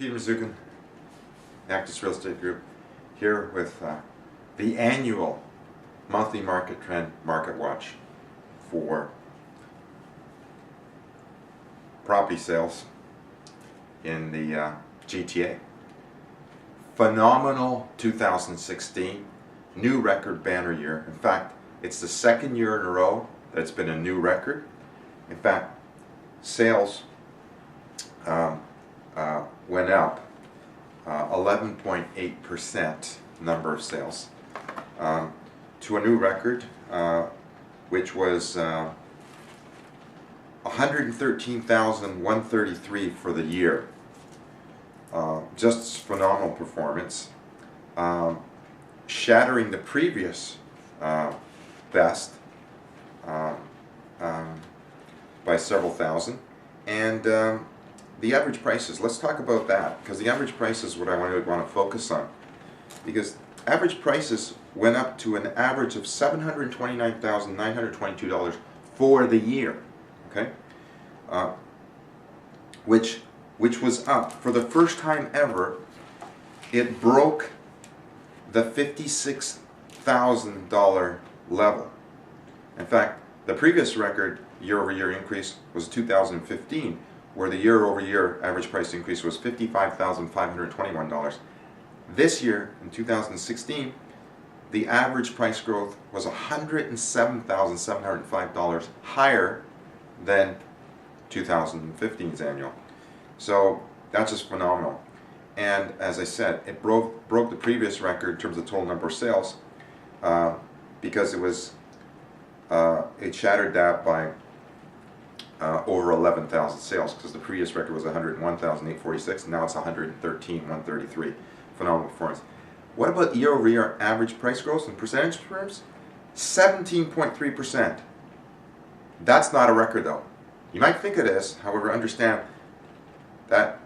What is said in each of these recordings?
Peter Mazzuchin, Actus Real Estate Group, here with the annual monthly market trend market watch for property sales in the GTA. Phenomenal 2016, new record banner year. In fact, it's the second year in a row that it's been a new record. In fact, sales went up 11.8% number of sales to a new record, which was 113,133 for the year. Just phenomenal performance, shattering the previous best by several thousand. And the average prices, let's talk about that, because the average price is what I want to focus on, because average prices went up to an average of $729,922 for the year, okay, which was up for the first time ever. It broke the $56,000 level. In fact, the previous record year-over-year increase was 2015, where the year-over-year average price increase was $55,521. This year, in 2016, the average price growth was $107,705 higher than 2015's annual. So that's just phenomenal. And as I said, it broke the previous record in terms of total number of sales, because it was it shattered that by over 11,000 sales, because the previous record was 101,846, and now it's 113,133. Phenomenal performance. What about year-over-year average price growth in percentage terms? 17.3%. That's not a record, though. You might think it is, however, understand that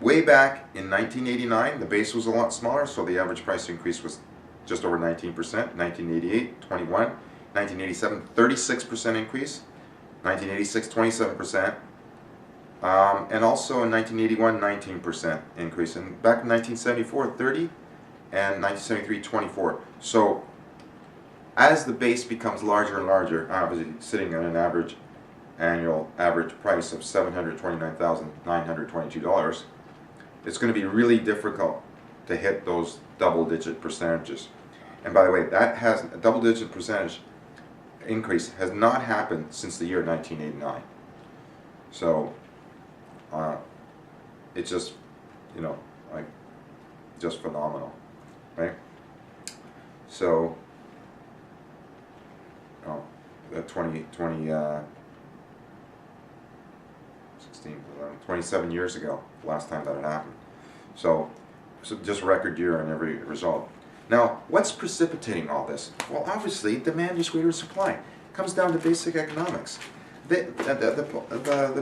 way back in 1989, the base was a lot smaller, so the average price increase was just over 19%. 1988, 21. 1987, 36% increase. 1986, 27%. And also in 1981, 19% increase. And back in 1974, 30. And 1973, 24. So as the base becomes larger and larger, obviously sitting at an annual average price of $729,922, it's going to be really difficult to hit those double-digit percentages. And by the way, that has a double-digit percentage increase has not happened since the year 1989. So it's just, you know, like, just phenomenal, right? So 27 years ago, last time that had happened. So just record year on every result. Now, what's precipitating all this? Well, obviously, demand is greater than supply. It comes down to basic economics. The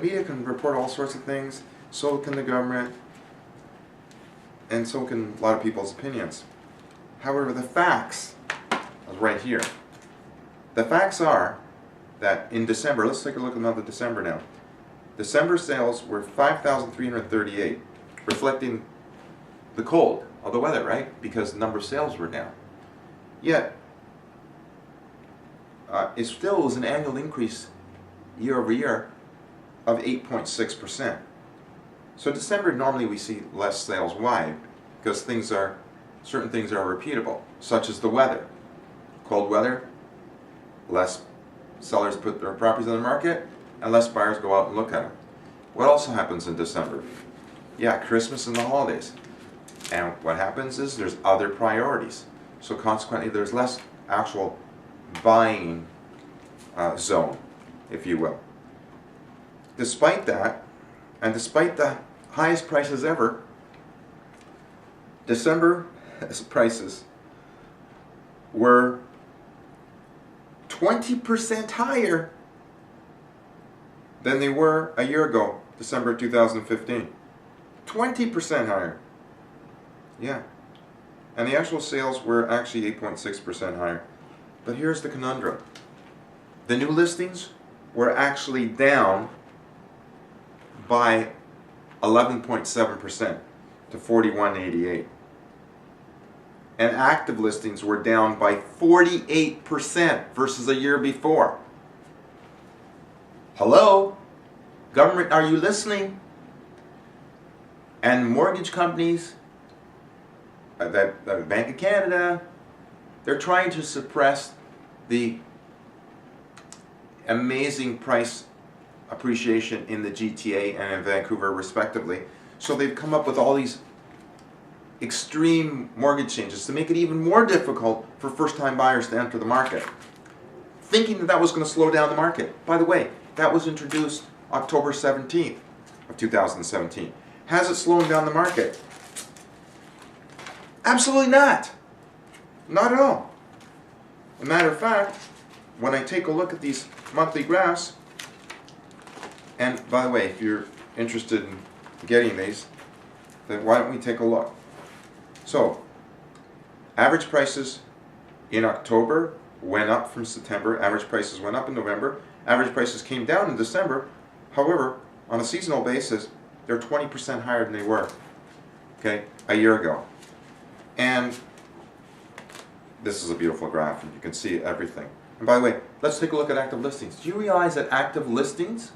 media can report all sorts of things, so can the government, and so can a lot of people's opinions. However, the facts are right here. The facts are that in December, let's take a look at the month of December now. December sales were 5,338, reflecting the cold of the weather, right? Because the number of sales were down. Yet, it still was an annual increase year over year of 8.6%. So December, normally we see less sales. Why? Because certain things are repeatable, such as the weather. Cold weather, less sellers put their properties on the market, and less buyers go out and look at them. What also happens in December? Yeah, Christmas and the holidays. And what happens is there's other priorities. So consequently, there's less actual buying zone, if you will. Despite that, and despite the highest prices ever, December prices were 20% higher than they were a year ago, December 2015. 20% higher. Yeah. And the actual sales were actually 8.6% higher. But here's the conundrum. The new listings were actually down by 11.7%. to 4188. And active listings were down by 48% versus a year before. Hello? Government, are you listening? And mortgage companies, the Bank of Canada, they're trying to suppress the amazing price appreciation in the GTA and in Vancouver respectively. So they've come up with all these extreme mortgage changes to make it even more difficult for first-time buyers to enter the market, thinking that that was going to slow down the market. By the way, that was introduced October 17th of 2017. Has it slowed down the market? Absolutely not. Not at all. As a matter of fact, when I take a look at these monthly graphs, and by the way, if you're interested in getting these, then why don't we take a look? So, average prices in October went up from September, average prices went up in November, average prices came down in December. However, on a seasonal basis, they're 20% higher than they were, okay, a year ago. And this is a beautiful graph, and you can see everything. And by the way, let's take a look at active listings. Do you realize that active listings,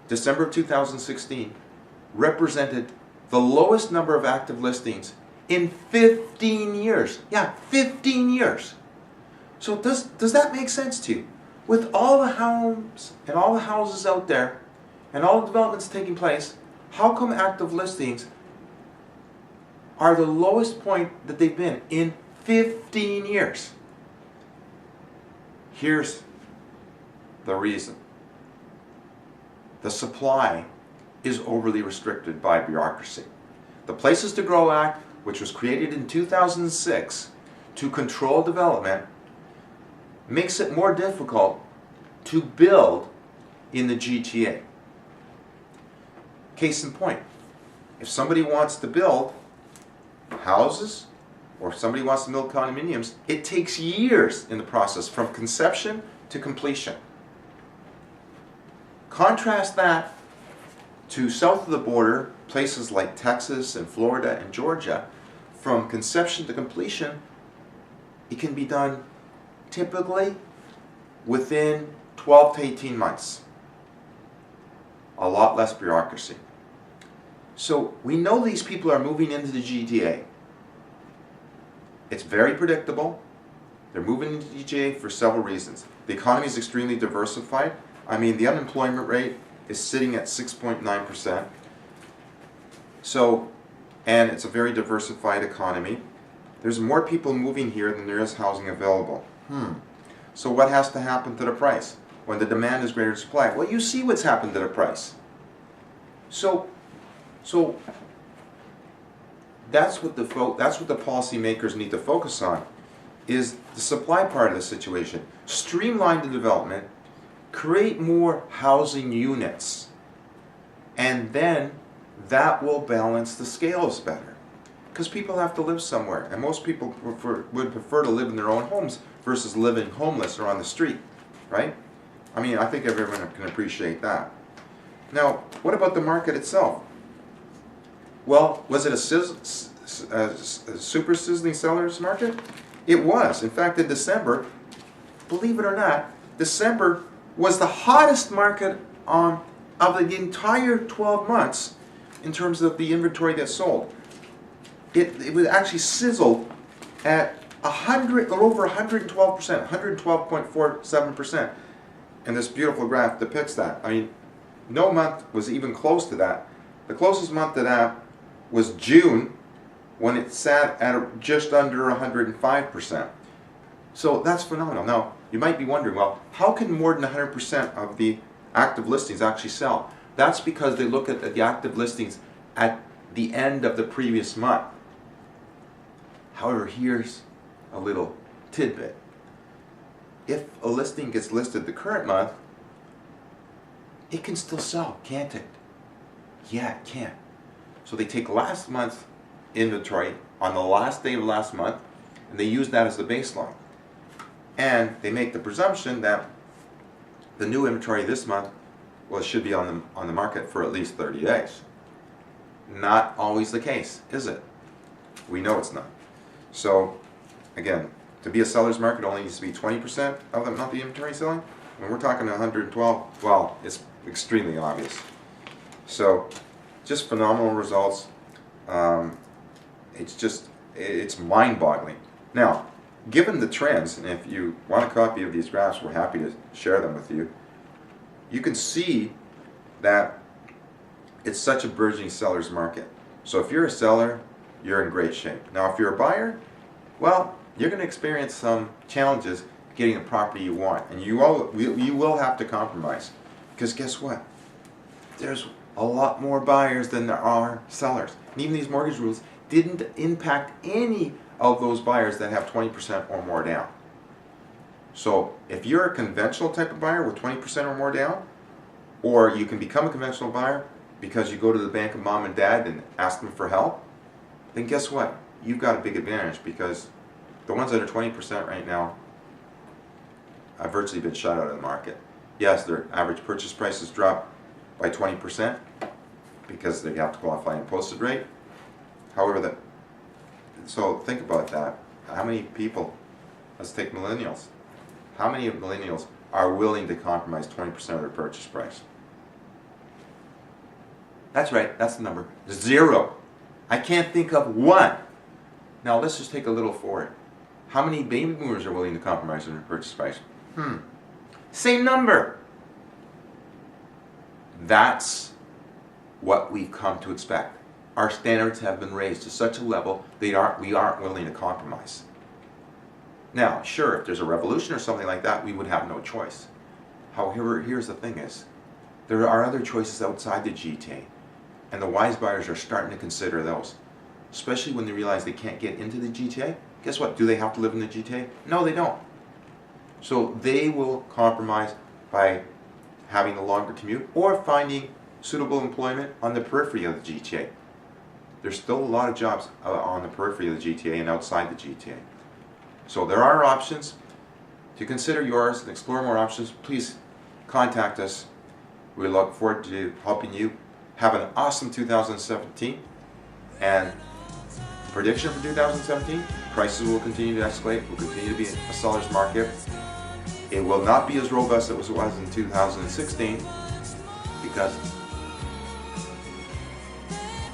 December of 2016, represented the lowest number of active listings in 15 years? Yeah, 15 years. So does that make sense to you? With all the homes and all the houses out there and all the developments taking place, how come active listings are the lowest point that they've been in 15 years? Here's the reason. The supply is overly restricted by bureaucracy. The Places to Grow Act, which was created in 2006 to control development, makes it more difficult to build in the GTA. Case in point, if somebody wants to build houses or if somebody wants to build condominiums, it takes years in the process from conception to completion. Contrast that to south of the border, places like Texas and Florida and Georgia, from conception to completion, it can be done typically within 12 to 18 months. A lot less bureaucracy. So we know these people are moving into the GTA. It's very predictable. They're moving into the GTA for several reasons. The economy is extremely diversified. I mean, the unemployment rate is sitting at 6.9%. So, and it's a very diversified economy. There's more people moving here than there is housing available. So what has to happen to the price when the demand is greater than supply? Well, you see what's happened to the price. So that's what the policymakers need to focus on, is the supply part of the situation. Streamline the development, create more housing units, and then that will balance the scales better. Because people have to live somewhere, and most people would prefer to live in their own homes versus living homeless or on the street, right? I mean, I think everyone can appreciate that. Now, what about the market itself? Well, was it a super sizzling seller's market? It was. In fact, in December, believe it or not, December was the hottest market of the entire 12 months in terms of the inventory that sold. It was actually sizzled at over 112%, 112.47%. And this beautiful graph depicts that. I mean, no month was even close to that. The closest month to that was June, when it sat at just under 105%. So that's phenomenal. Now, you might be wondering, well, how can more than 100% of the active listings actually sell? That's because they look at the active listings at the end of the previous month. However, here's a little tidbit. If a listing gets listed the current month, it can still sell, can't it? Yeah, it can. So they take last month's inventory on the last day of last month, and they use that as the baseline. And they make the presumption that the new inventory this month, well, it should be on the market for at least 30 days. not always the case, is it? We know it's not. So, again, to be a seller's market, it only needs to be 20% of the monthly inventory selling. When we're talking 112, well, it's extremely obvious. So, just phenomenal results. It's mind-boggling. Now, given the trends, and if you want a copy of these graphs, we're happy to share them with you. You can see that it's such a burgeoning seller's market. So if you're a seller, you're in great shape. Now if you're a buyer, well, you're going to experience some challenges getting the property you want. And you will have to compromise. Because guess what? There's a lot more buyers than there are sellers. And even these mortgage rules didn't impact any of those buyers that have 20% or more down. So if you're a conventional type of buyer with 20% or more down, or you can become a conventional buyer because you go to the bank of mom and dad and ask them for help, then guess what? You've got a big advantage, because the ones that are 20% right now have virtually been shut out of the market. Yes, their average purchase prices drop by 20% because they have to qualify in posted rate. However, so think about that. How many people, let's take millennials, how many millennials are willing to compromise 20% of their purchase price? That's right, that's the number. 0. I can't think of one. Now let's just take a little forward. How many baby boomers are willing to compromise on their purchase price? Same number. That's what we've come to expect. Our standards have been raised to such a level we aren't willing to compromise. Now, sure, if there's a revolution or something like that, we would have no choice. However, here's the thing is, there are other choices outside the GTA, and the wise buyers are starting to consider those, especially when they realize they can't get into the GTA. Guess what? Do they have to live in the GTA? No, they don't. So they will compromise by having a longer commute or finding suitable employment on the periphery of the GTA. There's still a lot of jobs on the periphery of the GTA and outside the GTA. So there are options. To consider yours and explore more options, please contact us. We look forward to helping you. Have an awesome 2017. And prediction for 2017, prices will continue to escalate. Will continue to be a seller's market. It will not be as robust as it was in 2016 because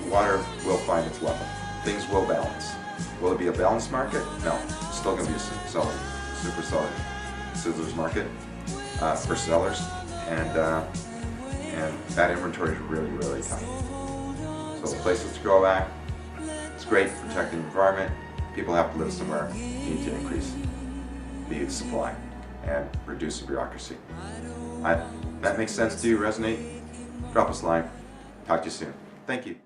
water will find its level. Things will balance. Will it be a balanced market? No. It's still going to be a super seller's market for sellers, and that inventory is really, really tight. So the places to go at, it's great for protecting the environment. People have to live somewhere. You need to increase the supply and reduce the bureaucracy. That makes sense to you? Resonate? Drop us a line. Talk to you soon. Thank you.